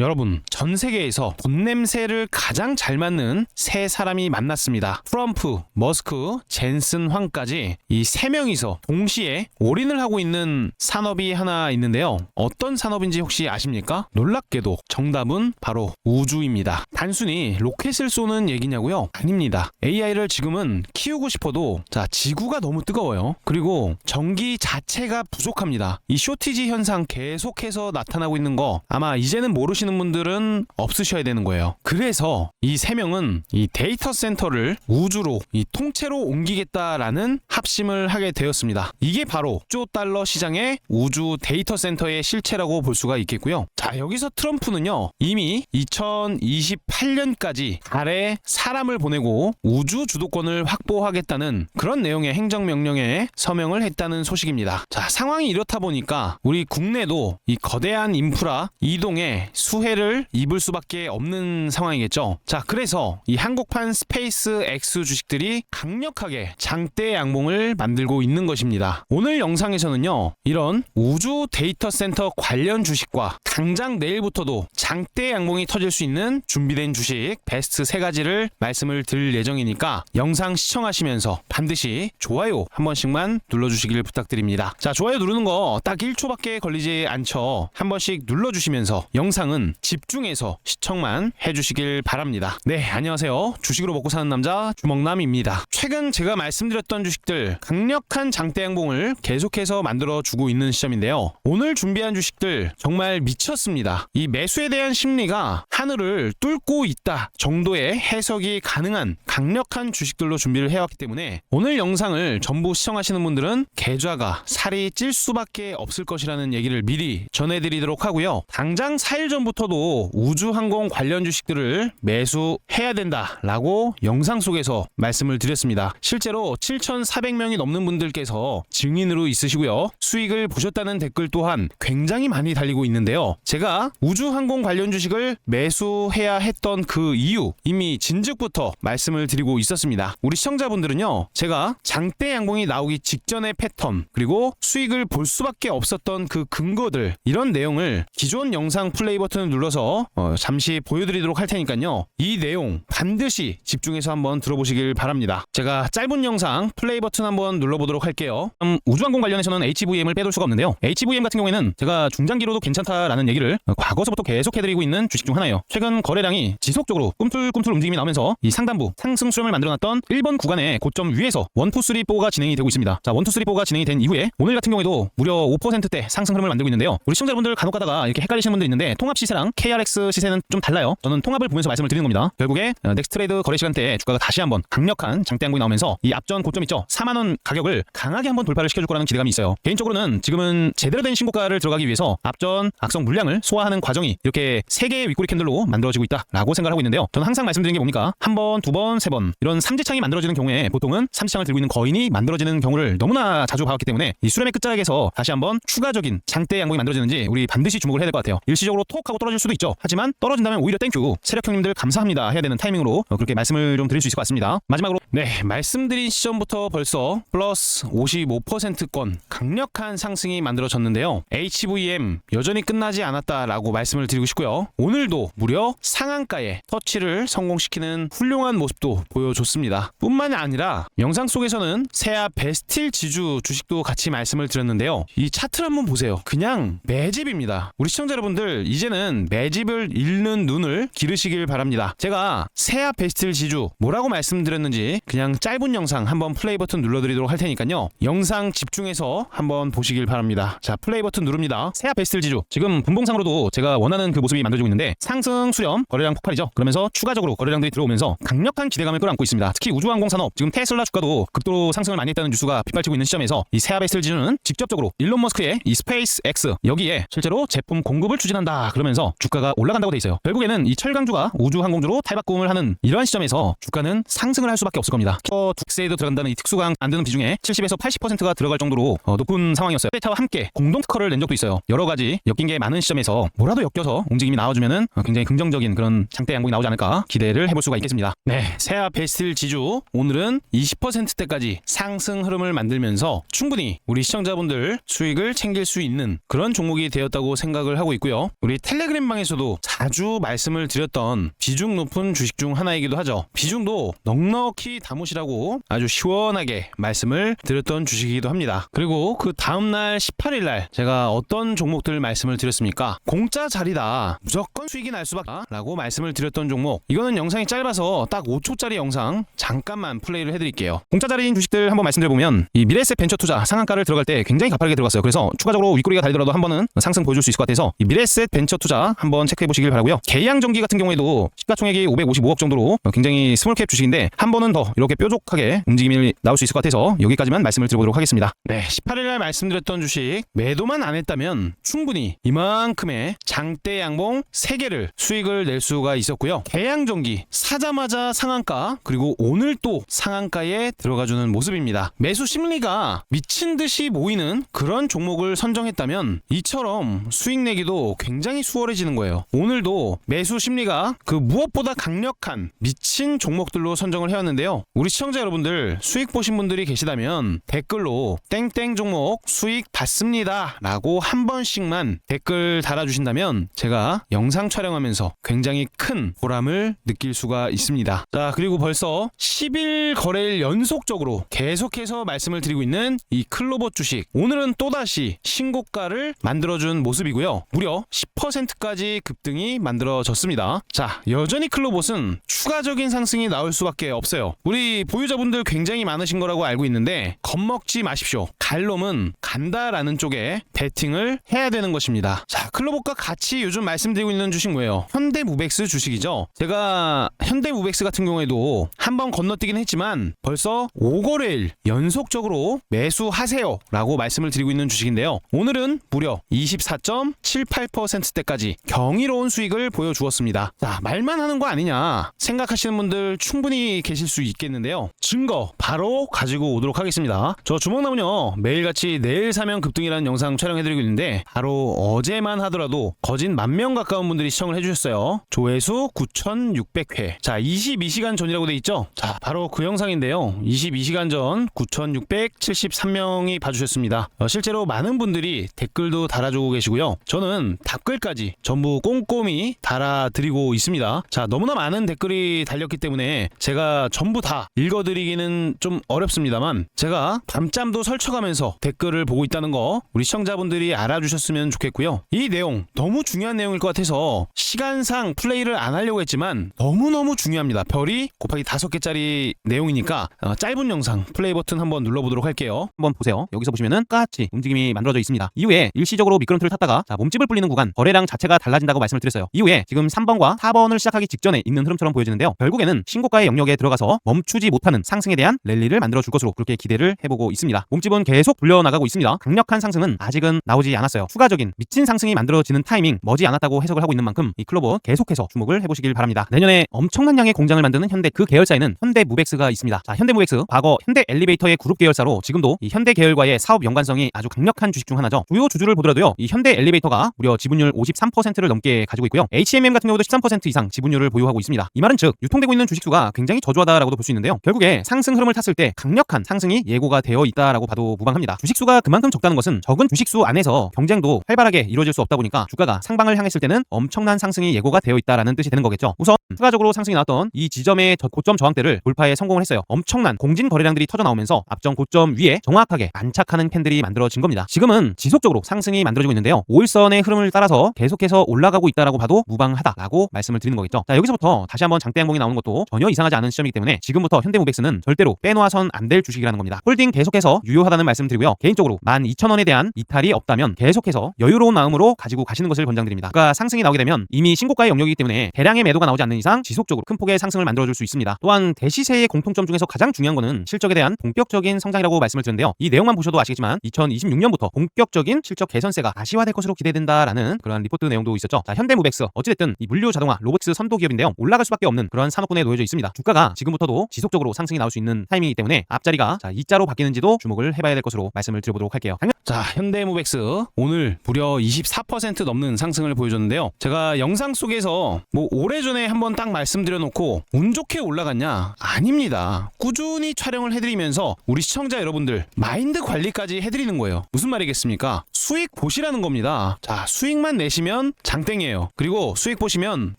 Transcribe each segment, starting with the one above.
여러분, 전 세계에서 돈 냄새를 가장 잘 맡는 세 사람이 만났습니다. 트럼프, 머스크, 젠슨 황까지 이 세 명이서 동시에 올인을 하고 있는 산업이 하나 있는데요. 어떤 산업인지 혹시 아십니까? 놀랍게도 정답은 바로 우주입니다. 단순히 로켓을 쏘는 얘기냐고요? 아닙니다. AI를 지금은 키우고 싶어도 지구가 너무 뜨거워요. 그리고 전기 자체가 부족합니다. 이 쇼티지 현상 계속해서 나타나고 있는 거 아마 이제는 모르시는 분들은 없으셔야 되는 거예요. 그래서 이 세 명은 이 데이터 센터를 우주로 이 통째로 옮기겠다라는 합심을 하게 되었습니다. 이게 바로 1조 달러 시장의 우주 데이터 센터의 실체라고 볼 수가 있겠고요. 자, 여기서 트럼프는요, 이미 2028년까지 달에 사람을 보내고 우주 주도권을 확보하겠다는 그런 내용의 행정명령에 서명을 했다는 소식입니다. 자, 상황이 이렇다 보니까 우리 국내도 이 거대한 인프라 이동에 수혜를 입을 수밖에 없는 상황이겠죠. 자, 그래서 이 한국판 스페이스 X 주식들이 강력하게 장대 양봉을 만들고 있는 것입니다. 오늘 영상에서는요, 이런 우주 데이터 센터 관련 주식과 당장 내일부터도 장대 양봉이 터질 수 있는 준비된 주식 베스트 3가지를 말씀을 드릴 예정이니까 영상 시청하시면서 반드시 좋아요 한 번씩만 눌러주시길 부탁드립니다. 자, 좋아요 누르는 거 딱 1초밖에 걸리지 않죠. 한 번씩 눌러주시면서 영상은 집중해서 시청만 해주시길 바랍니다. 네, 안녕하세요. 주식으로 먹고 사는 남자 주먹남입니다. 최근 제가 말씀드렸던 주식들 강력한 장대 양봉을 계속해서 만들어주고 있는 시점인데요. 오늘 준비한 주식들 정말 미쳤습니다. 이 매수에 대한 심리가 하늘을 뚫고 있다 정도의 해석이 가능한 강력한 주식들로 준비를 해왔기 때문에 오늘 영상을 전부 시청하시는 분들은 계좌가 살이 찔 수밖에 없을 것이라는 얘기를 미리 전해드리도록 하고요. 당장 4일 전부터도 우주항공 관련 주식들을 매수해야 된다라고 영상 속에서 말씀을 드렸습니다. 실제로 7,400명이 넘는 분들께서 증인으로 있으시고요. 수익을 보셨다는 댓글 또한 굉장히 많이 달리고 있는데요. 제가 우주항공 관련 주식을 매수해야 했던 그 이유 이미 진즉부터 말씀을 드리고 있었습니다. 우리 시청자분들은요, 제가 장대 양봉이 나오기 직전의 패턴 그리고 수익을 볼 수밖에 없었던 그 근거들, 이런 내용을 기존 영상 플레이 버튼을 눌러서 잠시 보여드리도록 할 테니까요, 이 내용 반드시 집중해서 한번 들어보시길 바랍니다. 제가 짧은 영상 플레이 버튼 한번 눌러보도록 할게요. 우주항공 관련해서는 HVM을 빼둘 수가 없는데요. HVM 같은 경우에는 제가 중장기로도 괜찮다라는 얘기를 과거서부터 계속 해드리고 있는 주식 중 하나예요. 최근 거래량이 지속적으로 꿈틀꿈틀 움직임이 나오면서 이 상단부 상승 수렴을 만들어놨던 1번 구간의 고점 위에서 1, 2, 3, 4가 진행이 되고 있습니다. 자, 1, 2, 3, 4가 진행이 된 이후에 오늘 같은 경우에도 무려 5%대 상승 흐름을 만들고 있는데요. 우리 시청자분들 간혹 가다가 이렇게 헷갈리시는 분들이 있는데 통합 시세랑 KRX 시세는 좀 달라요. 저는 통합을 보면서 말씀을 드리는 겁니다. 결국에 넥스트레이드 거래 시간대에 주가가 다시 한번 강력한 장대 양봉이 나오면서 이 앞전 고점 있죠, 4만원 가격을 강하게 한번 돌파를 시켜줄 거라는 기대감이 있어요. 개인적으로는 지금은 제대로 된 신고가를 들어가기 위해서 앞전 악성 물량을 소화하는 과정이 이렇게 3개의 윗꼬리 캔들로 만들어지고 있다라고 생각을 하고 있는데요. 저는 항상 말씀드리는 게 뭡니까? 한 번, 두 번, 세 번 이런 삼지창이 만들어지는 경우에 보통은 삼지창을 들고 있는 거인이 만들어지는 경우를 너무나 자주 봐왔기 때문에 이 수렴의 끝자락에서 다시 한번 추가적인 장대 양봉이 만들어지는지 우리 반드시 주목을 해야 될 것 같아요. 일시적으로 톡 하고 떨어질 수도 있죠. 하지만 떨어진다면 오히려 땡큐, 세력 형님들 감사합니다 해야 되는 타이밍으로 그렇게 말씀을 좀 드릴 수 있을 것 같습니다. 마지막으로 말씀드린 시점부터 벌써 플러스 55%권 강력한 상승이 만들어졌는데요. HVM 여전히 끝나지 않았다라고 말씀을 드리고 싶고요. 오늘도 무려 상한가에 터치를 성공시키는 훌륭한 모습도 보여줬습니다. 뿐만 아니라 영상 속에서는 세아 베스틸 지주 주식도 같이 말씀을 드렸는데요. 이 차트를 한번 보세요. 그냥 매집입니다. 우리 시청자 여러분들, 이제는 매집을 읽는 눈을 기르시길 바랍니다. 제가 세아 베스틸 지주 뭐라고 말씀드렸는지 그냥 짧은 영상 한번 플레이 버튼 눌러드리도록 할 테니까요, 영상 집중해서 한번 보시길 바랍니다. 자, 플레이 버튼 누릅니다. 세아 베스틸 지주 지금 분봉상으로도 제가 원하는 그 모습이 만들어지고 있는데 상승 수렴 거래량 폭발이죠. 그러면서 추가적으로 거래량들이 들어오면서 강력한 기대감을 끌어안고 있습니다. 특히 우주항공 산업, 지금 테슬라 주가도 극도로 상승을 많이 했다는 뉴스가 빗발치고 있는 시점에서 이 세아 베스틸 지주는 직접적으로 일론 머스크의 이 스페이스 X 여기에 실제로 제품 공급을 추진한다 그러면서 주가가 올라간다고 돼 있어요. 결국에는 이 철강주가 우주항공주로 탈바꿈을 하는 이러한 시점에서 주가는 상승을 할 수밖에 없을 겁니다. 둑세에도 들어간다는 이 특수강 안 드는 비중에 70에서 80%가 들어갈 정도로 높은 상황이었어요. 데이터와 함께 공동 특허를 낸 적도 있어요. 여러 가지 엮인 게 많은 시점에서 뭐라도 엮여서 움직임이 나와주면은 굉장히 긍정적인 그런 장대 양봉이 나오지 않을까 기대를 해볼 수가 있겠습니다. 네, 세아 베스틸 지주 오늘은 20%대까지 상승 흐름을 만들면서 충분히 우리 시청자분들 수익을 챙길 수 있는 그런 종목이 되었다고 생각을 하고 있고요. 우리 텔레그램 방에서도 자주 말씀을 드렸던 비중 높은 주식 중 하나이기도 하죠. 비중도 넉넉히 담으시라고 아주 시원하게 말씀을 드렸던 주식이기도 합니다. 그리고 그 다음날 18일날 제가 어떤 종목들 말씀을 드렸습니까? 공짜 자리다, 무조건 수익이 날 수밖에 라고 말씀을 드렸던 종목, 이거는 영상이 짧아서 딱 5초짜리 영상 잠깐만 플레이를 해드릴게요. 공짜 자리인 주식들 한번 말씀드려보면 이 미래에셋 벤처 투자 상한가를 들어갈 때 굉장히 가파르게 들어갔어요. 그래서 추가적으로 윗꼬리가 달리더라도 한 번은 상승 보여줄 수 있을 것 같아서 이 미래에셋 벤처 투자 한번 체크해 보시길 바라고요. 계양전기 같은 경우에도 시가총액이 555억 정도로 굉장히 스몰캡 주식인데 한 번은 더 이렇게 뾰족하게 움직임이 나올 수 있을 것 같아서 여기까지만 말씀을 드려보도록 하겠습니다. 네, 18일날 말씀드렸던 주식 매도만 안 했다면 충분히 이만큼의 장대 양봉 3개를 수익을 낼 수가 있었고요. 계양전기 사자마자 상한가, 그리고 오늘 또 상한가에 들어가주는 모습입니다. 매수 심리가 미친 듯이 모이는 그런 종목을 선정했다면 이처럼 수익 내기도 굉장히 수월해지는 거예요. 오늘도 매수 심리가 그 무엇보다 강력한 미친 종목들로 선정을 해왔는데요. 우리 시청자 여러분들 수익 보신 분들이 계시다면 댓글로 땡땡 종목 수익 봤습니다 라고 한 번씩만 댓글 달아주신다면 제가 영상 촬영하면서 굉장히 큰 보람을 느낄 수가 있습니다. 자, 그리고 벌써 10일 거래일 연속적으로 계속해서 말씀을 드리고 있는 이 클로봇 주식, 오늘은 또다시 신고가를 만들어준 모습이고요. 무려 10%까지 급등이 만들어졌습니다. 자, 여전히 클로봇은 추가적인 상승이 나올 수밖에 없어요. 우리 보유자분들 굉장히 많으신 거라고 알고 있는데 겁먹지 마십시오. 갈 놈은 간다라는 쪽에 베팅을 해야 되는 것입니다. 자, 클로봇과 같이 요즘 말씀드리고 있는 주식 뭐예요? 현대무벡스 주식이죠. 제가 현대무벡스 같은 경우에도 한번 건너뛰긴 했지만 벌써 5거래일 연속적으로 매수하세요 라고 말씀을 드리고 있는 주식인데요. 오늘은 무려 24.78%대까지 경이로운 수익을 보여주었습니다. 자, 말만 하는 거 아니냐 생각하시는 분들 충분히 계실 수 있겠는데요. 증거 바로 가지고 오도록 하겠습니다. 저 주먹나무요 매일같이 내일 사면 급등이라는 영상 촬영해드리고 있는데 바로 어제만 하더라도 거진 10,000명 가까운 분들이 시청을 해주셨어요. 조회수 9,600회. 자, 22시간 전이라고 돼 있죠. 자, 바로 그 영상인데요. 22시간 전 9,673명이 봐주셨습니다. 실제로 많은 분들이 댓글도 달아주고 계시고요. 저는 답글까지 전부 꼼꼼히 달아드리고 있습니다. 자, 너무나 많은 댓글이 달렸기 때문에 제가 전부 다 읽어드리기는 좀 어렵습니다만 제가 밤잠도 설쳐가면서 댓글을 보고 있다는 거 우리 시청자분들이 알아주셨으면 좋겠고요. 이 내용 너무 중요한 내용일 것 같아서 시간상 플레이를 안 하려고 했지만 너무너무 중요합니다. 별이 곱하기 5개짜리 내용이니까 짧은 영상 플레이 버튼 한번 눌러보도록 할게요. 한번 보세요. 여기서 보시면은 똑같이 움직임이 만들어져 있습니다. 이후에 일시적으로 미끄럼틀을 탔다가 몸집을 불리는 구간 거래량 자체가 달라진다고 말씀을 드렸어요. 이후에 지금 3번과 4번을 시작하기 직전에 있는 흐름처럼 보여지는데요. 결국에는 신고가의 영역에 들어가서 멈추지 못하는 상승에 대한 랠리를 만들어 줄 것으로 그렇게 기대를 해보고 있습니다. 몸집은 계속 불려나가고 있습니다. 강력한 상승은 아직은 나오지 않았어요. 추가적인 미친 상승이 만들어지는 타이밍 머지 않았다고 해석을 하고 있는 만큼 이 클로봇 계속해서 주목을 해보시길 바랍니다. 내년에 엄청난 양의 공장을 만드는 현대 그 계열사에는 현대무벡스가 있습니다. 자, 현대무벡스 과거 현대엘리베이터의 그룹 계열사로 지금도 이 현대 계열과의 사업 연관성이 아주 강력한 주식 중 하나죠. 주요 주주를 보더라도요. 이 현대엘리베이터가 무려 지분율 53%를 넘게 가지고 있고요. HMM 같은 경우도 13% 이상 지분율을 보유하고 있습니다. 이 말은 즉 유통되고 있는 주식수가 굉장히 저조하다라고도 볼 수 있는데요. 결국에 상승 흐름을 탔을 때 강력한 상승이 예고가 되어 있다라고 봐도 무방합니다. 주식수가 그만큼 적다는 것은 적은 주식수 안에서 경쟁도 활발하게 이루어질 수 없다 보니까 주가가 상방을 향했을 때는 엄청난 상승이 예고가 되어 있다라는 뜻이 되는 거겠죠. 우선 추가적으로 상승이 나왔던 이 지점의 고점 저항대를 돌파에 성공을 했어요. 엄청난 공진 거래량들이 터져 나오면서 앞전 고점 위에 정확하게 안착하는 캔들이 만들어진 겁니다. 지금은 지속적으로 상승이 만들어지고 있는데요. 5일선의 흐름을 따라서 계속해서 올라가고 있다라고 봐도 무방하다라고 말씀을 드리는 거겠죠. 자, 여기서부터 다시 한번 장대 양봉이 나오는 것도 전혀 이상하지 않은 시점이기 때문에 지금부터 현대무벡스는 절대로 빼놓아선 안 될 주식이라는 겁니다. 홀딩 계속해서 유효하다는 말씀 드리고요. 개인적으로 12,000원에 대한 이탈이 없다면 계속해서 여유로운 마음으로 가지고 가시는 것을 권장드립니다. 주가 상승이 나오게 되면 이미 신고가의 영역이기 때문에 대량의 매도가 나오지 않는 이상 지속적으로 큰 폭의 상승을 만들어줄 수 있습니다. 또한 대시세의 공통점 중에서 가장 중요한 것은 실적에 대한 본격적인 성장이라고 말씀을 드렸는데요. 이 내용만 보셔도 아시겠지만 2026년부터 본격적인 실적 개선세가 가시화될 것으로 기대된다라는 그런 리포트 내용도 있었죠. 자, 현대무벡스 어찌됐든 이 물류 자동화 로보틱스 선도 기업인데요. 올라갈 수밖에 없는 그런 산업군에 놓여져 있습니다. 주가가 지금부터도 지속적으로 상승이 나올 수 있는 타이밍이기 때문에 앞자리가 자, 이자로 바뀌는지도 주목을 해봐야 될 것으로 말씀을 드려보도록 할게요. 자, 현대무벡스 오늘 무려 24% 넘는 상승을 보여줬는데요. 제가 영상 속에서 오래전에 한번 한번 딱 말씀드려놓고 운 좋게 올라갔냐? 아닙니다. 꾸준히 촬영을 해드리면서 우리 시청자 여러분들 마인드 관리까지 해드리는 거예요. 무슨 말이겠습니까? 수익 보시라는 겁니다. 자, 수익만 내시면 장땡이에요. 그리고 수익 보시면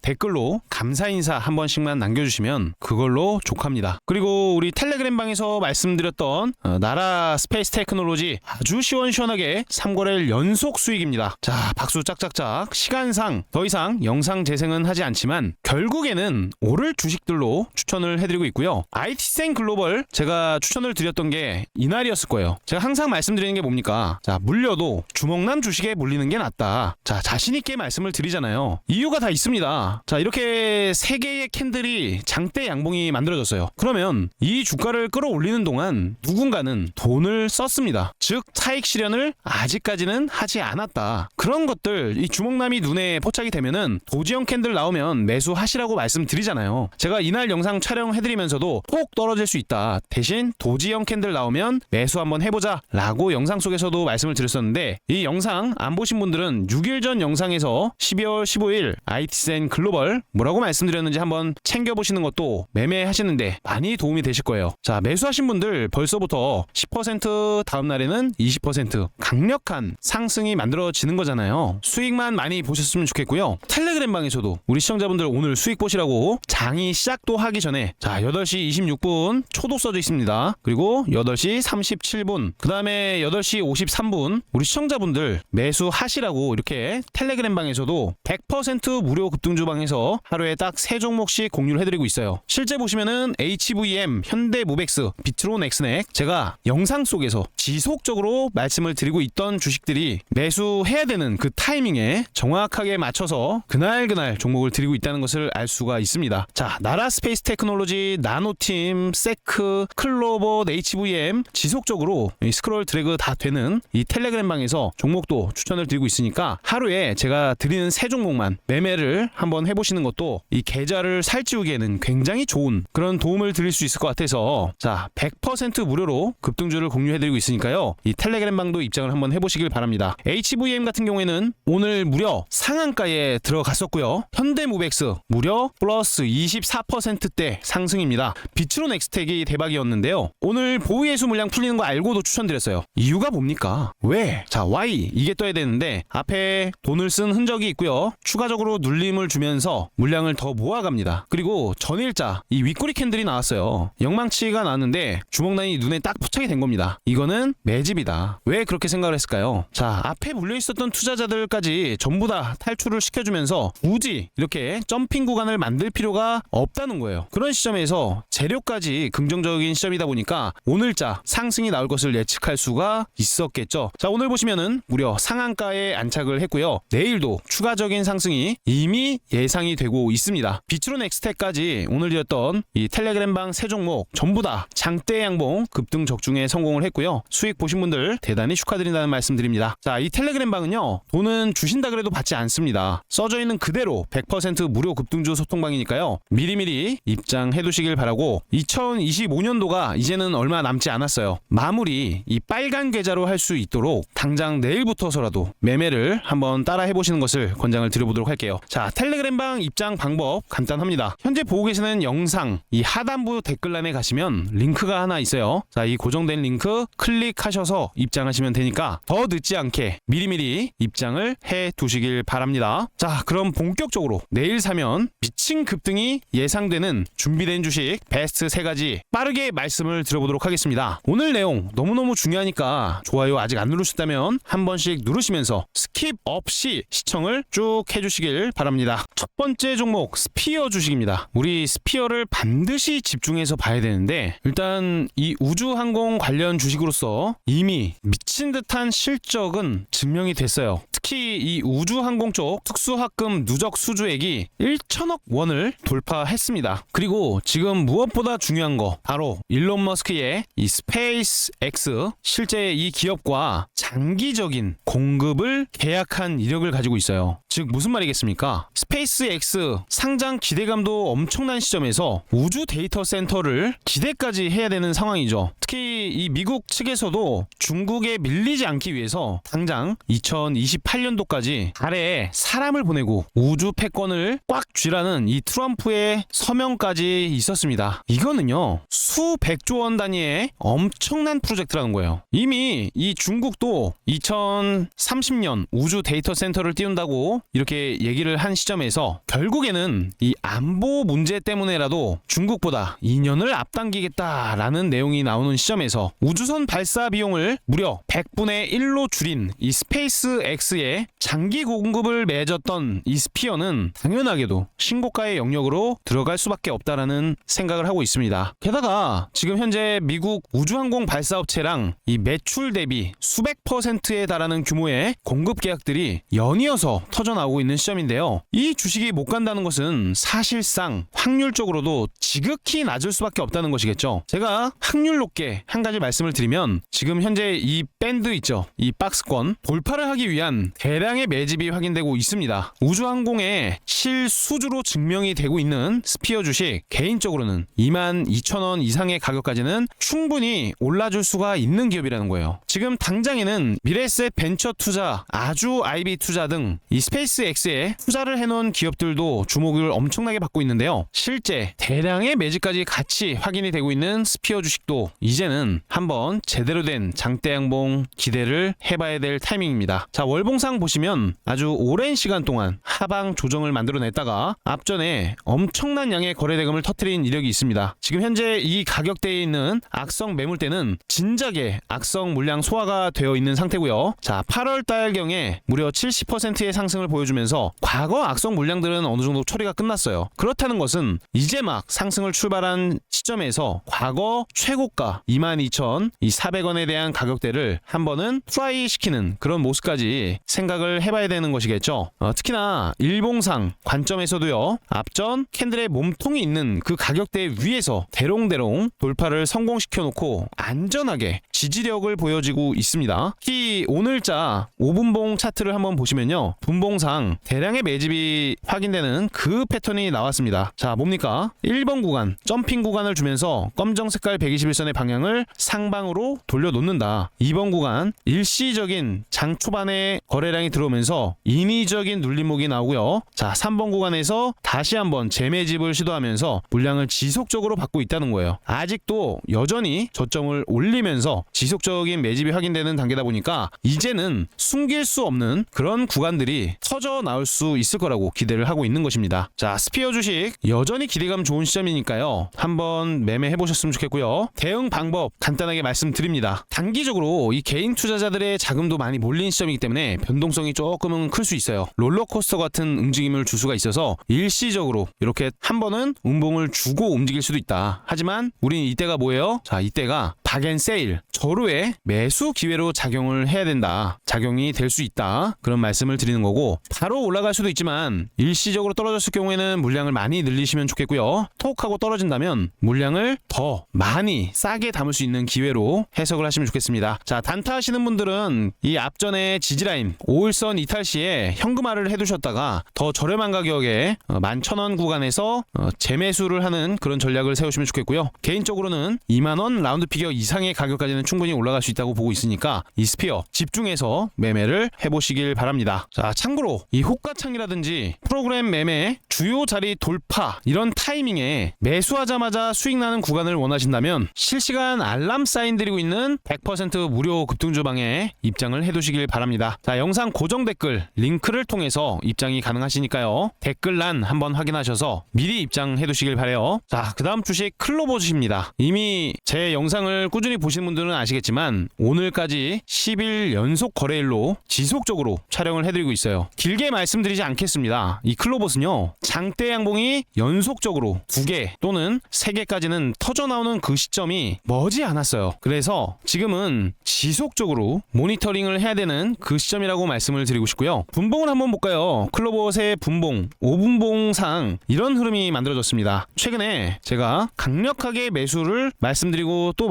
댓글로 감사 인사 한 번씩만 남겨주시면 그걸로 족합니다. 그리고 우리 텔레그램 방에서 말씀드렸던 나라 스페이스 테크놀로지 아주 시원시원하게 3거래일 연속 수익입니다. 자, 박수 짝짝짝. 시간상 더 이상 영상 재생은 하지 않지만 결국에는 오를 주식들로 추천을 해드리고 있고요. IT센 글로벌 제가 추천을 드렸던 게 이날이었을 거예요. 제가 항상 말씀드리는 게 뭡니까? 자, 물려도 주먹남 주식에 물리는 게 낫다. 자, 자신있게 말씀을 드리잖아요. 이유가 다 있습니다. 자, 이렇게 3개의 캔들이 장대 양봉이 만들어졌어요. 그러면 이 주가를 끌어올리는 동안 누군가는 돈을 썼습니다. 즉 차익 실현을 아직까지는 하지 않았다. 그런 것들 이 주먹남이 눈에 포착이 되면은 도지형 캔들 나오면 매수하시라고 말씀드리잖아요. 제가 이날 영상 촬영해드리면서도 꼭 떨어질 수 있다. 대신 도지형 캔들 나오면 매수 한번 해보자 라고 영상 속에서도 말씀을 드렸었는데 이 영상 안 보신 분들은 6일 전 영상에서 12월 15일 IT센 글로벌 뭐라고 말씀드렸는지 한번 챙겨보시는 것도 매매하시는데 많이 도움이 되실 거예요. 자, 매수하신 분들 벌써부터 10% 다음날에는 20% 강력한 상승이 만들어지는 거잖아요. 수익만 많이 보셨으면 좋겠고요. 텔레그램 방에서도 우리 시청자분들 오늘 수익 보시라고 장이 시작도 하기 전에 자 8시 26분 초도 써져 있습니다. 그리고 8시 37분 그 다음에 8시 53분 우리 시청자분들 매수하시라고 이렇게 텔레그램 방에서도 100% 무료 급등주 방에서 하루에 딱 3종목씩 공유를 해드리고 있어요. 실제 보시면은 HVM, 현대모백스, 비트론 엑스넥 제가 영상 속에서 지속적으로 말씀을 드리고 있던 주식들이 매수해야 되는 그 타이밍에 정확하게 맞춰서 그날 종목을 드리고 있다는 것을 알 수가 있습니다. 자, 나라 스페이스 테크놀로지, 나노팀, 세크, 클로버, HVM 지속적으로 스크롤 드래그 다 되는 이 텔레그램 방에서 종목도 추천을 드리고 있으니까 하루에 제가 드리는 3종목만 매매를 한번 해보시는 것도 이 계좌를 살찌우기에는 굉장히 좋은 그런 도움을 드릴 수 있을 것 같아서 자 100% 무료로 급등주를 공유해드리고 있으니까요. 이 텔레그램 방도 입장을 한번 해보시길 바랍니다. HVM 같은 경우에는 오늘 무려 상한가에 들어갔었고요. 현대모백스 무려 플러스 24%대 상승입니다. 비트론 엑스텍이 대박이었는데요. 오늘 보유예수 물량 풀리는 거 알고도 추천드렸어요. 이유가 뭡니까? 왜? 자, Y 이게 떠야 되는데 앞에 돈을 쓴 흔적이 있고요. 추가적으로 눌림을 주면서 물량을 더 모아갑니다. 그리고 전일자 이 윗꼬리 캔들이 나왔어요. 영망치가 나왔는데 주먹라인이 눈에 딱 포착이 된 겁니다. 이거는 매집이다. 왜 그렇게 생각을 했을까요? 자, 앞에 물려있었던 투자자들까지 전부 다 탈출을 시켜주면서 굳이 이렇게 점핑 구간을 만들 필요가 없다는 거예요. 그런 시점에서 재료까지 긍정적인 시점이다 보니까 오늘자 상승이 나올 것을 예측할 수가 있었겠죠. 자, 오늘 보시면은 무려 상한가에 안착을 했고요. 내일도 추가적인 상승이 이미 예상이 되고 있습니다. 비트론 엑스텍까지 오늘 드렸던 이 텔레그램 방 3종목 전부 다 장대 양봉 급등 적중에 성공을 했고요. 수익 보신 분들 대단히 축하드린다는 말씀 드립니다. 자, 이 텔레그램 방은요. 돈은 주신다 그래도 받지 않습니다. 써져 있는 그대로 100% 무료 급등주 소통방이니까요. 미리미리 입장해 두시길 바라고 2025년도가 이제는 얼마 남지 않았어요. 마무리 이 빨간 계좌로 할 수 있도록 당장 내일부터서라도 매매를 한번 따라 해보시는 것을 권장을 드려보도록 할게요. 자, 텔레그램 방 입장 방법 간단합니다. 현재 보고 계시는 영상 이 하단부 댓글란에 가시면 링크가 하나 있어요. 자, 이 고정된 링크 클릭하셔서 입장하시면 되니까 더 늦지 않게 미리미리 입장을 해 두시길 바랍니다. 자, 그럼 본격적으로 내일 사면 미친 급등이 예상되는 준비된 주식 베스트 3가지 빠르게 말씀을 드려보도록 하겠습니다. 오늘 내용 너무너무 중요하니까 좋아요 아직 안 누르셨다면 한 번씩 누르시면서 스킵 없이 시청을 쭉 해주시길 바랍니다. 첫 번째 종목 스피어 주식입니다. 우리 스피어를 반드시 집중해서 봐야 되는데 일단 이 우주항공 관련 주식으로서 이미 미친 듯한 실적은 증명이 됐어요. 특히 이 우주항공 쪽 특수학금 누적 수주액이 1천억 원을 돌파했습니다. 그리고 지금 무엇보다 중요한 거 바로 일론 머스크의 이 스페이스 X 실제 이 기업과 장기적인 공급을 계약한 이력을 가지고 있어요. 즉 무슨 말이겠습니까? 스페이스X 상장 기대감도 엄청난 시점에서 우주 데이터 센터를 기대까지 해야 되는 상황이죠. 특히 이 미국 측에서도 중국에 밀리지 않기 위해서 당장 2028년도까지 달에 사람을 보내고 우주 패권을 꽉 쥐라는 이 트럼프의 서명까지 있었습니다. 이거는요 수백조 원 단위의 엄청난 프로젝트라는 거예요. 이미 이 중국도 2030년 우주 데이터 센터를 띄운다고 이렇게 얘기를 한 시점에서 결국에는 이 안보 문제 때문에라도 중국보다 2년을 앞당기겠다라는 내용이 나오는 시점에서 우주선 발사 비용을 무려 100분의 1로 줄인 이 스페이스X의 장기 공급을 맺었던 이 스피어는 당연하게도 신고가의 영역으로 들어갈 수밖에 없다라는 생각을 하고 있습니다. 게다가 지금 현재 미국 우주항공 발사업체랑 이 매출 대비 수백 %에 달하는 규모의 공급 계약들이 연이어서 터져나오고 있는 시점인데요. 이 주식이 못 간다는 것은 사실상 확률적으로도 지극히 낮을 수밖에 없다는 것이겠죠. 제가 확률 높게 한 가지 말씀을 드리면 지금 현재 이 밴드 있죠. 이 박스권 돌파를 하기 위한 대량의 매집이 확인되고 있습니다. 우주항공의 실수주로 증명이 되고 있는 스피어 주식 개인적으로는 22,000원 이상의 가격까지는 충분히 올라줄 수가 있는 기업이라는 거예요. 지금 당장에는 미래에셋 벤처 투자, 아주 IB 투자 등 이 스페이스X에 투자를 해놓은 기업들도 주목을 엄청나게 받고 있는데요. 실제 대량의 매집까지 같이 확인이 되고 있는 스피어 주식도 이제는 한번 제대로 된 장대 양봉 기대를 해봐야 될 타이밍입니다. 자, 월봉상 보시면 아주 오랜 시간 동안 하방 조정을 만들어냈다가 앞전에 엄청난 양의 거래대금을 터뜨린 이력이 있습니다. 지금 현재 이 가격대에 있는 악성 매물대는 진작에 악성 물량 소화가 되어 있는 상태고요. 자, 8월 달경에 무려 70%의 상승을 보여주면서 과거 악성 물량들은 어느 정도 처리가 끝났어요. 그렇다는 것은 이제 막 상승을 출발한 시점에서 과거 최고가 22,400원에 대한 가격대를 한 번은 프라이 시키는 그런 모습까지 생각을 해봐야 되는 것이겠죠. 특히나 일봉상 관점에서도요. 앞전 캔들의 몸통이 있는 그 가격대 위에서 대롱대롱 돌파를 성공시켜놓고 안전하게 지지력을 보여지고 있습니다. 특히 오늘자 5분봉 차트를 한번 보시면요. 분봉상 대량의 매집이 확인되는 그 패턴이 나왔습니다. 자, 뭡니까? 1번 구간 점핑 구간을 주면서 검정 색깔 121선의 방향을 상방으로 돌려놓는다. 2번 구간 일시적인 장 초반에 거래량이 들어오면서 인위적인 눌림목이 나오고요. 자, 3번 구간에서 다시 한번 재매집을 시도하면서 물량을 지속적으로 받고 있다는 거예요. 아직도 여전히 저점을 올리면서 지속적인 매집이 확인되는 단계다 보니까 이제는 숨길 수 없는 그런 구간들이 터져 나올 수 있을 거라고 기대를 하고 있는 것입니다. 자, 스피어 주식 여전히 기대감 좋은 시점이니까요. 한번 매매해 보셨으면 좋겠고요. 대응 방법 간단하게 말씀드립니다. 단기적으로 이 개인 투자자들의 자금도 많이 몰린 시점이기 때문에 변동성이 조금은 클 수 있어요. 롤러코스터 같은 움직임을 줄 수가 있어서 일시적으로 이렇게 한 번은 운봉을 주고 움직일 수도 있다. 하지만 우린 이때가 뭐예요? 자, 이때가 박앤세일 절호의 매수 기회로 작용을 해야 된다. 작용이 될 수 있다. 그런 말씀을 드리는 거고, 바로 올라갈 수도 있지만 일시적으로 떨어졌을 경우에는 물량을 많이 늘리시면 좋겠고요. 톡 하고 떨어진다면 물량을 더 많이 싸게 담을 수 있는 기회로 해석을 하시면 좋겠습니다. 자, 단타 하시는 분들은 이 앞전에 지지라인 5일선 이탈 시에 현금화를 해두셨다가 더 저렴한 가격에 11,000원 구간에서 재매수를 하는 그런 전략을 세우시면 좋겠고요. 개인적으로는 2만원 라운드 피겨 이상의 가격까지는 충분히 올라갈 수 있다고 보고 있으니까 이 스피어 집중해서 매매를 해보시길 바랍니다. 자, 참고로 이 호가창이라든지 프로그램 매매 주요 자리 돌파 이런 타이밍에 매수하자마자 수익 나는 구간을 원하신다면 실시간 알람 사인 드리고 있는 100% 무료 급등주방에 입장을 해두시길 바랍니다. 자, 영상 고정 댓글 링크를 통해서 입장이 가능하시니까요. 댓글란 한번 확인하셔서 미리 입장해두시길 바래요. 자, 그 다음 주식 클로버즈입니다. 이미 제 영상을 꾸준히 보시는 분들은 아시겠지만 오늘까지 10일 연속 거래일로 지속적으로 촬영을 해드리고 있어요. 길게 말씀드리지 않겠습니다. 이 클로버스는요, 장대 양봉이 연속적으로 2개 또는 3개까지는 터져나오는 그 시점이 머지 않았어요. 그래서 지금은 지속적으로 모니터링을 해야 되는 그 시점이라고 말씀을 드리고 싶고요. 분봉을 한번 볼까요? 클로버스의 분봉 5분봉상 이런 흐름이 만들어졌습니다. 최근에 제가 강력하게 매수를 말씀드리고 또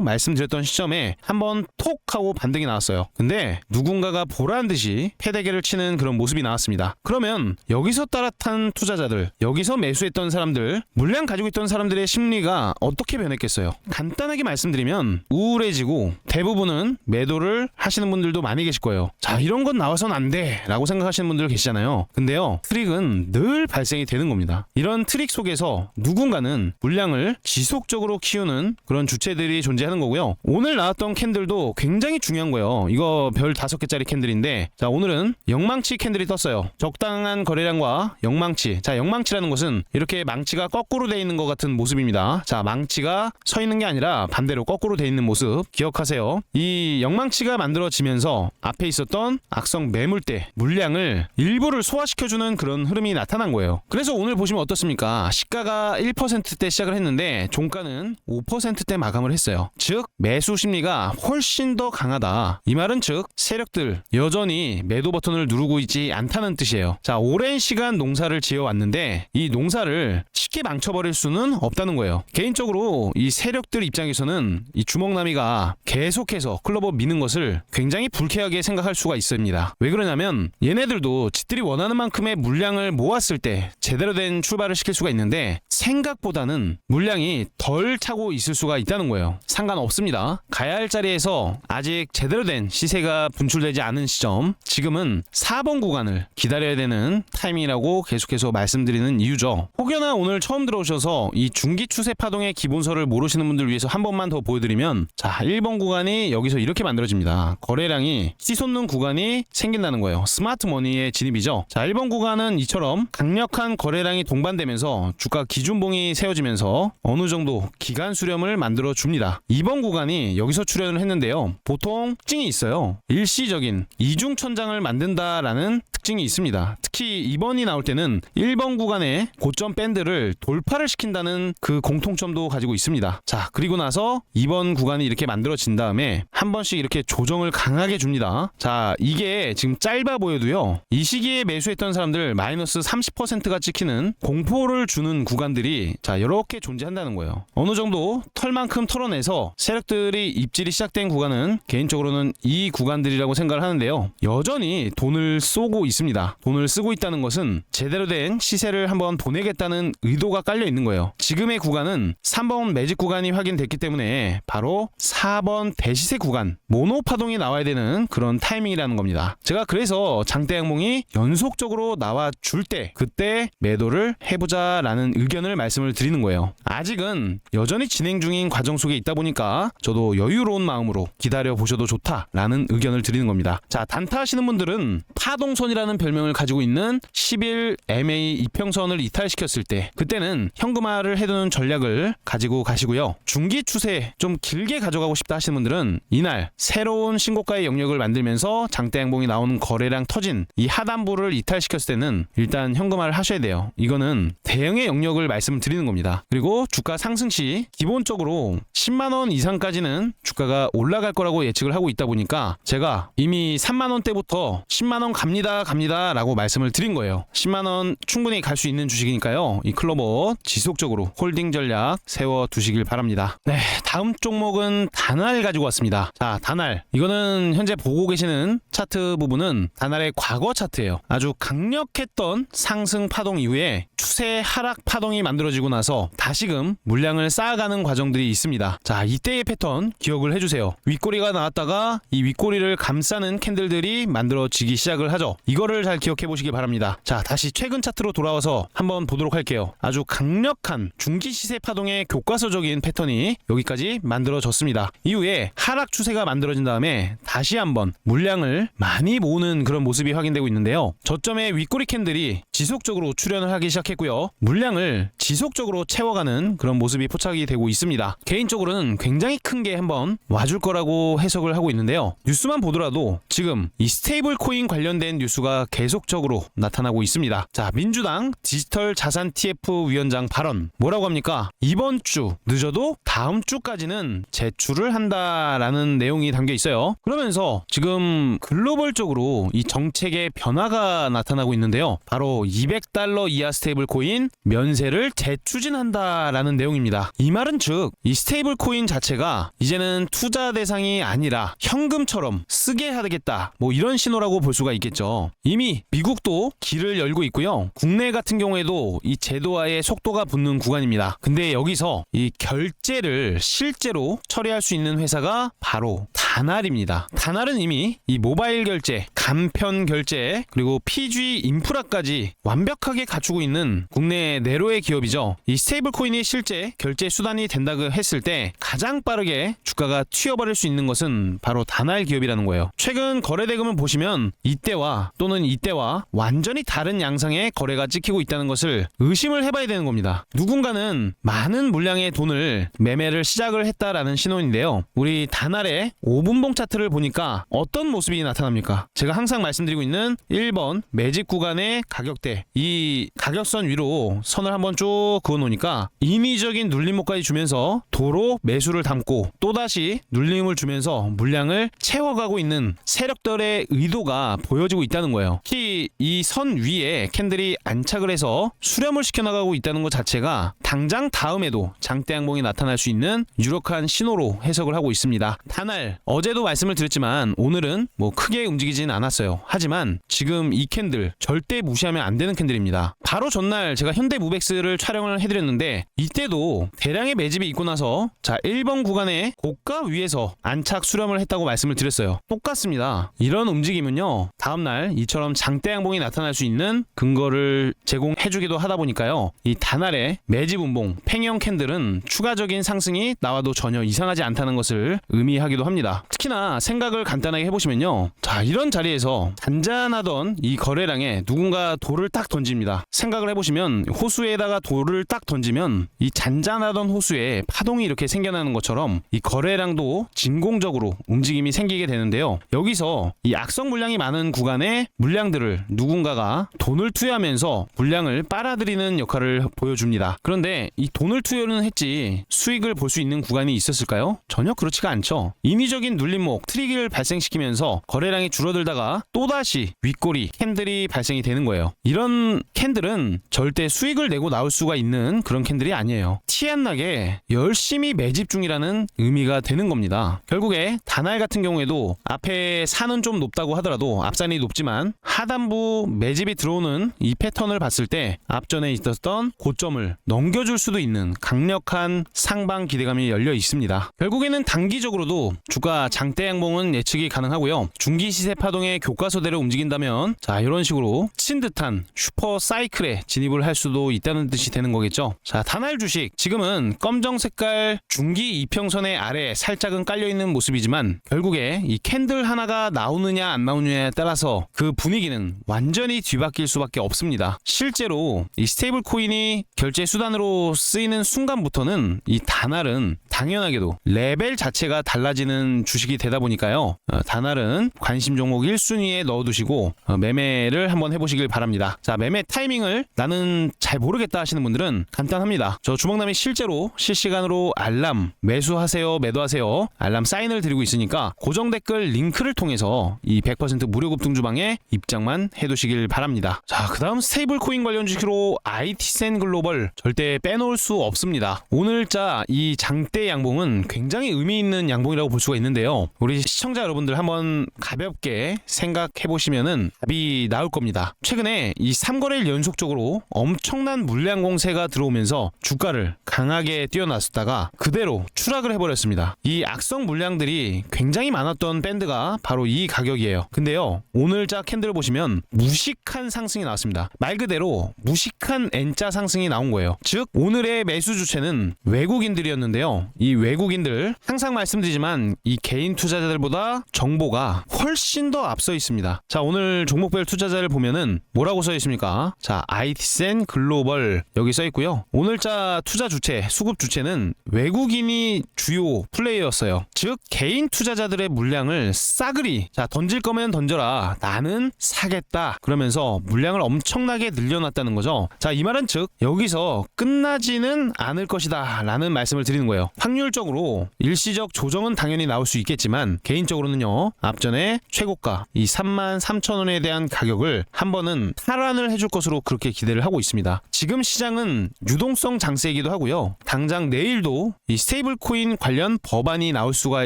말씀드렸던 시점에 한번 톡 하고 반등이 나왔어요. 근데 누군가가 보란 듯이 패대기를 치는 그런 모습이 나왔습니다. 그러면 여기서 따라탄 투자자들, 여기서 매수했던 사람들, 물량 가지고 있던 사람들의 심리가 어떻게 변했겠어요? 간단하게 말씀드리면 우울해지고 대부분은 매도를 하시는 분들도 많이 계실 거예요. 자, 이런 건 나와선 안 돼 라고 생각하시는 분들 계시잖아요. 근데요, 트릭은 늘 발생이 되는 겁니다. 이런 트릭 속에서 누군가는 물량을 지속적으로 키우는 그런 주체들이 존재하는 거고요. 오늘 나왔던 캔들도 굉장히 중요한 거예요. 이거 별 5개짜리 캔들인데, 자, 오늘은 영망치 캔들이 떴어요. 적당한 거래량과 영망치. 자, 영망치라는 것은 이렇게 망치가 거꾸로 돼 있는 것 같은 모습입니다. 자, 망치가 서 있는 게 아니라 반대로 거꾸로 돼 있는 모습 기억하세요. 이 영망치가 만들어지면서 앞에 있었던 악성 매물대 물량을 일부를 소화시켜주는 그런 흐름이 나타난 거예요. 그래서 오늘 보시면 어떻습니까? 시가가 1%대 시작을 했는데 종가는 5%대 마감을 했어요. 즉 매수 심리가 훨씬 더 강하다. 이 말은 즉 세력들 여전히 매도 버튼을 누르고 있지 않다는 뜻이에요. 자, 오랜 시간 농사를 지어왔는데 이 농사를 쉽게 망쳐버릴 수는 없다는 거예요. 개인적으로 이 세력들 입장에서는 이 주먹나미가 계속해서 클로버 미는 것을 굉장히 불쾌하게 생각할 수가 있습니다. 왜 그러냐면 얘네들도 지들이 원하는 만큼의 물량을 모았을 때 제대로 된 출발을 시킬 수가 있는데 생각보다는 물량이 덜 차고 있을 수가 있다는 거예요. 상관없습니다. 가야 할 자리에서 아직 제대로 된 시세가 분출되지 않은 시점, 지금은 4번 구간을 기다려야 되는 타이밍이라고 계속해서 말씀드리는 이유죠. 혹여나 오늘 처음 들어오셔서 이 중기 추세 파동의 기본서를 모르시는 분들 위해서 한 번만 더 보여드리면, 자, 1번 구간이 여기서 이렇게 만들어집니다. 거래량이 치솟는 구간이 생긴다는 거예요. 스마트 머니의 진입이죠. 자, 1번 구간은 이처럼 강력한 거래량이 동반되면서 주가 기준봉이 세워지면서 어느 정도 기간 수렴을 만들어 줍니다. 2번 구간이 여기서 출현을 했는데요. 보통 특징이 있어요. 일시적인 이중천장을 만든다라는 특징이 있습니다. 특히 2번이 나올 때는 1번 구간의 고점 밴드를 돌파를 시킨다는 그 공통점도 가지고 있습니다. 자, 그리고 나서 2번 구간이 이렇게 만들어진 다음에 한 번씩 이렇게 조정을 강하게 줍니다. 자, 이게 지금 짧아 보여도요, 이 시기에 매수했던 사람들 마이너스 30%가 찍히는 공포를 주는 구간들이 자, 이렇게 존재한다는 거예요. 어느 정도 털만큼 털어내서 세력들이 입질이 시작된 구간은 개인적으로는 이 구간들이라고 생각을 하는데요. 여전히 돈을 쏘고 있습니다. 돈을 쓰고 있다는 것은 제대로 된 시세를 한번 보내겠다는 의도가 깔려 있는 거예요. 지금의 구간은 3번 매직 구간이 확인됐기 때문에 바로 4번 대시세 구간, 모노 파동이 나와야 되는 그런 타이밍이라는 겁니다. 제가 그래서 장대 양봉이 연속적으로 나와 줄 때 그때 매도를 해보자라는 의견을 말씀을 드리는 거예요. 아직은 여전히 진행 중인 과정 속에 있다 보니까 저도 여유로운 마음으로 기다려 보셔도 좋다라는 의견을 드리는 겁니다. 자, 단타 하시는 분들은 파동선이라는 별명을 가지고 있는 10일 MA 이평선을 이탈시켰을 때 그때는 현금화를 해두는 전략을 가지고 가시고요. 중기 추세 좀 길게 가져가고 싶다 하시는 분들은 이날 새로운 신고가의 영역을 만들면서 장대 양봉이 나오는 거래량 터진 이 하단부를 이탈시켰을 때는 일단 현금화를 하셔야 돼요. 이거는 대형의 영역을 말씀드리는 겁니다. 그리고 주가 상승 시 기본적으로 10만원 이상까지는 주가가 올라갈 거라고 예측을 하고 있다 보니까 제가 이미 3만원대부터 10만원 갑니다 라고 말씀을 드린 거예요. 10만원 충분히 갈 수 있는 주식이니까요. 이 클로버 지속적으로 홀딩 전략 세워두시길 바랍니다. 네, 다음 종목은 다날 가지고 왔습니다. 자, 다날, 이거는 현재 보고 계시는 차트 부분은 다날의 과거 차트예요. 아주 강력했던 상승 파동 이후에 추세 하락 파동이 만들어지고 나서 다시금 물량을 쌓아가는 과정들이 있습니다. 자, 이때의 패턴 기억을 해주세요. 윗꼬리가 나왔다가 이 윗꼬리를 감싸는 캔들들이 만들어지기 시작을 하죠. 이거를 잘 기억해 보시기 바랍니다. 자, 다시 최근 차트로 돌아와서 한번 보도록 할게요. 아주 강력한 중기 시세 파동의 교과서적인 패턴이 여기까지 만들어졌습니다. 이후에 하락 추세가 만들어진 다음에 다시 한번 물량을 많이 모으는 그런 모습이 확인되고 있는데요. 저점의 윗꼬리 캔들이 지속적으로 출현을 하기 시작했고요. 물량을 지속적으로 채워가는 그런 모습이 포착이 되고 있습니다. 개인적으로는 굉장히 큰 게 한번 와줄 거라고 해석을 하고 있는데요. 뉴스만 보더라도 지금 이 스테이블 코인 관련된 뉴스가 계속적으로 나타나고 있습니다. 자, 민주당 디지털 자산 TF 위원장 발언 뭐라고 합니까? 이번 주 늦어도 다음 주까지는 제출을 한다라는 내용이 담겨 있어요. 그러면서 지금 글로벌적으로 이 정책의 변화가 나타나고 있는데요. 바로 $200 이하 스테이블 스테이블 코인 면세를 재추진한다라는 내용입니다. 이 말은 즉 이 스테이블 코인 자체가 이제는 투자 대상이 아니라 현금처럼 쓰게 하겠다, 뭐 이런 신호라고 볼 수가 있겠죠. 이미 미국도 길을 열고 있고요. 국내 같은 경우에도 이 제도화의 속도가 붙는 구간입니다. 근데 여기서 이 결제를 실제로 처리할 수 있는 회사가 바로 다날입니다. 다날은 이미 이 모바일 결제, 간편 결제, 그리고 PG 인프라까지 완벽하게 갖추고 있는 국내 내로의 기업이죠. 이 스테이블 코인이 실제 결제 수단이 된다고 했을 때 가장 빠르게 주가가 튀어버릴 수 있는 것은 바로 다날 기업이라는 거예요. 최근 거래 대금을 보시면 이때와 또는 이때와 완전히 다른 양상의 거래가 찍히고 있다는 것을 의심을 해봐야 되는 겁니다. 누군가는 많은 물량의 돈을 매매를 시작을 했다라는 신호인데요. 우리 다날의 5분봉 차트를 보니까 어떤 모습이 나타납니까? 제가 항상 말씀드리고 있는 1번 매집 구간의 가격대, 이 가격선 위로 선을 한번 쭉 그어놓으니까 인위적인 눌림목까지 주면서 도로 매수를 담고 또다시 눌림을 주면서 물량을 채워가고 있는 세력들의 의도가 보여지고 있다는 거예요. 특히 이 선 위에 캔들이 안착을 해서 수렴을 시켜나가고 있다는 것 자체가 당장 다음에도 장대 양봉이 나타날 수 있는 유력한 신호로 해석을 하고 있습니다. 다날, 어제도 말씀을 드렸지만 오늘은 뭐 크게 움직이진 않았어요. 하지만 지금 이 캔들 절대 무시하면 안 되는 캔들입니다. 바로 전날 제가 현대무백스를 촬영을 해드렸는데 이때도 대량의 매집이 있고 나서 자 1번 구간의 고가 위에서 안착 수렴을 했다고 말씀을 드렸어요. 똑같습니다. 이런 움직임은요 다음날 이처럼 장대 양봉이 나타날 수 있는 근거를 제공해주기도 하다 보니까요, 이 다날의 매집 운봉 팽형 캔들은 추가적인 상승이 나와도 전혀 이상하지 않다는 것을 의미하기도 합니다. 특히나 생각을 간단하게 해보시면요, 자 이런 자리에서 잔잔하던 이 거래량에 누군가 돌을 딱 던집니다. 생각을 해보시면 호수에다가 돌을 딱 던지면 이 잔잔하던 호수에 파동이 이렇게 생겨나는 것처럼 이 거래량도 진공적으로 움직임이 생기게 되는데요. 여기서 이 악성 물량이 많은 구간에 물량들을 누군가가 돈을 투여하면서 물량을 빨아들이는 역할을 보여줍니다. 그런데 이 돈을 투여는 했지 수익을 볼 수 있는 구간이 있었을까요? 전혀 그렇지가 않죠. 인위적인 눌림목, 트리기를 발생시키면서 거래량이 줄어들다가 또다시 윗꼬리 캔들이 발생이 되는 거예요. 이런 캔들은 절대 수익을 내고 나올 수가 있는 그런 캔들이 아니에요. 티 안 나게 열심히 매집 중이라는 의미가 되는 겁니다. 결국에 다날 같은 경우에도 앞에 산은 좀 높다고 하더라도 앞산이 높지만 하단부 매집이 들어오는 이 패턴을 봤을 때 앞전에 있었던 고점을 넘겨줄 수도 있는 강력한 상방 기대감이 열려 있습니다. 결국에는 단기적으로도 주가 장대 양봉은 예측이 가능하고요. 중기 시세 파동의 교과서대로 움직인다면 자 이런 식으로 친 듯한 슈퍼 사이클에 진입을 할 수도 있다는 뜻이 되는 거겠죠. 자 다날 주식 지금은 검정 색깔 중기 이평선의 아래 살짝은 깔려있는 모습이지만 결국에 이 캔들 하나가 나오느냐 안 나오느냐에 따라서 그 분위기는 완전히 뒤바뀔 수밖에 없습니다. 실제로 이 스테이블 코인이 결제 수단으로 쓰이는 순간부터는 이 다날은 당연하게도 레벨 자체가 달라지는 주식이 되다 보니까요, 다날은 관심 종목 1순위에 넣어두시고 매매를 한번 해보시길 바랍니다. 자 매매 타이밍을 나는 잘 모르겠다 하시는 분들은 간단합니다. 저 주먹남이 실제로 실시간으로 알람 매수하세요 매도하세요 알람 사인을 드리고 있으니까 고정 댓글 링크를 통해서 이 100% 무료 급등주방에 입장만 해두시길 바랍니다. 자 그 다음 스테이블 코인 관련 주식으로 IT센 글로벌 절대 빼놓을 수 없습니다. 오늘자 이 장대 양봉은 굉장히 의미 있는 양봉이라고 볼 수가 있는데요. 우리 시청자 여러분들 한번 가볍게 생각해 보시면은 답이 나올 겁니다. 최근에 이 3거래일 연속적으로 엄청난 물량 공세가 들어오면서 주가를 강하게 뛰어났다가 그대로 추락을 해버렸습니다. 이 악성 물량들이 굉장히 많았던 밴드가 바로 이 가격이에요. 근데요 오늘자 캔들을 보시면 무식한 상승이 나왔습니다. 말 그대로 무식한 N자 상승이 나온 거예요. 즉 오늘의 매수 주체는 외국인들이었는데요. 이 외국인들 항상 말씀드리지만 이 개인 투자자들보다 정보가 훨씬 더 앞서 있습니다. 자 오늘 종목별 투자자를 보면은 뭐라고 써 있습니까? 자 IT센 글로벌 여기 써 있고요. 오늘자 투자 주체 수급 주체는 외국인이 주요 플레이였어요. 즉 개인 투자자들의 물량을 싸그리 자 던질 거면 던져라 나는 사겠다 그러면서 물량을 엄청나게 늘려놨다는 거죠. 자 이 말은 즉 여기서 끝나지는 않을 것이다 라는 말씀을 드리는 거예요. 확률적으로 일시적 조정은 당연히 나올 수 있겠지만 개인적으로는요, 앞전에 최고가 이 33,000원에 대한 가격을 한 번은 탈환을 해줄 것으로 그렇게 기대를 하고 있습니다. 지금 시장은 유동성 장세이기도 하고요, 당장 내일도 이 스테이블 코인 관련 법안이 나올 수가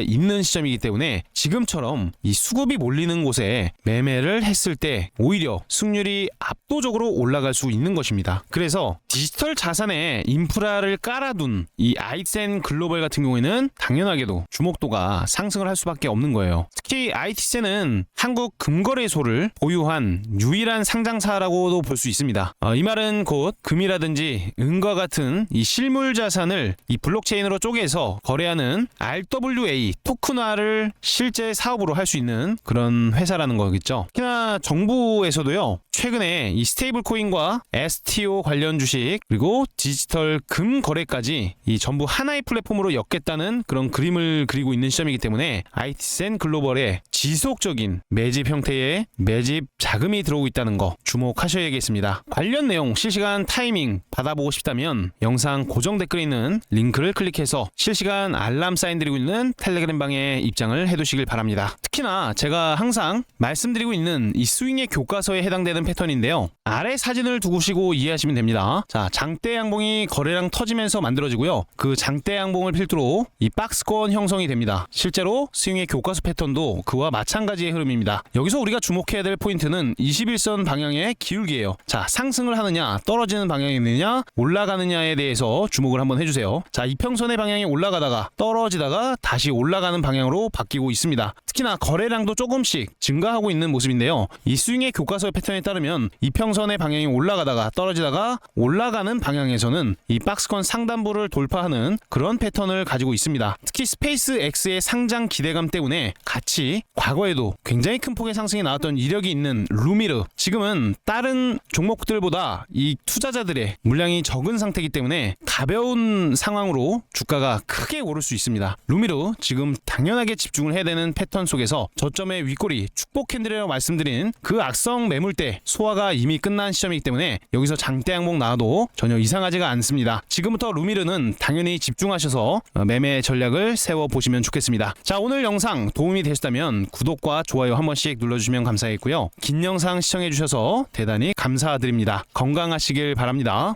있는 시점이기 때문에 지금처럼 이 수급이 몰리는 곳에 매매를 했을 때 오히려 수익률이 압도적으로 올라갈 수 있는 것입니다. 그래서 디지털 자산에 인프라를 깔아둔 이 아이센 글로벌 같은 경우에는 당연하게도 주목도가 상승을 할 수밖에 없는 거예요. 특히 IT센은 한국 금거래소를 보유한 유일한 상장사라고도 볼 수 있습니다. 이 말은 곧 금이라든지 은과 같은 이 실물 자산을 이 블록체인으로 쪼개서 거래하는 RWA 토큰화를 실제 사업으로 할 수 있는 그런 회사라는 거겠죠. 특히나 정부에서도요, 최근에 이 스테이블 코인과 STO 관련 주식 그리고 디지털 금 거래까지 이 전부 하나의 플랫폼으로 엮겠다는 그런 그림을 그리고 있는 시점이기 때문에 IT센 글로벌에 지속적인 매집 형태의 매집 자금이 들어오고 있다는 거 주목하셔야겠습니다. 관련 내용 실시간 타이밍 받아보고 싶다면 영상 고정 댓글에 있는 링크를 클릭해서 실시간 알람 사인 드리고 있는 텔레그램 방에 입장을 해두시길 바랍니다. 특히나 제가 항상 말씀드리고 있는 이 스윙의 교과서에 해당되는 패턴인데요, 아래 사진을 두시고 이해하시면 됩니다. 자, 장대 양봉이 거래량 터지면서 만들어지고요, 그 장대 양봉을 필두로 이 박스권 형성이 됩니다. 실제로 스윙의 교과서 패턴도 그와 마찬가지의 흐름입니다. 여기서 우리가 주목해야 될 포인트는 21선 방향의 기울기예요. 자, 상승을 하느냐 떨어지는 방향이느냐 올라가느냐에 대해서 주목을 한번 해주세요. 자, 이평선의 방향이 올라가다가 떨어지다가 다시 올라가는 방향으로 바뀌고 있습니다. 특히나 거래량도 조금씩 증가하고 있는 모습인데요, 이 스윙의 교과서 패턴에 따르면 이평선의 방향이 올라가다가 떨어지다가 올라가는 방향에서는 이 박스권 상단부를 돌파하는 그런 패턴을 가지고 있습니다. 특히 스페이스 X의 상장 기대감 때문에 같이 과거에도 굉장히 큰 폭의 상승이 나왔던 이력이 있는 루미르, 지금은 다른 종목들보다 이 투자자들의 물량이 적은 상태이기 때문에 가벼운 상황으로 주가가 크게 오를 수 있습니다. 루미르 지금 당연하게 집중을 해야 되는 패턴 속에서 저점의 윗꼬리 축복 캔들이라고 말씀드린 그 악성 매물대 소화가 이미 끝난 시점이기 때문에 여기서 장대 양봉 나와도 전혀 이상하지가 않습니다. 지금부터 루미르는 당연히 집중하셔서 매매 전략을 세워보시면 좋겠습니다. 자, 오늘 영상 도움이 되셨다면 구독과 좋아요 한 번씩 눌러주시면 감사하겠고요, 긴 영상 시청해주셔서 대단히 감사드립니다. 건강하시길 바랍니다.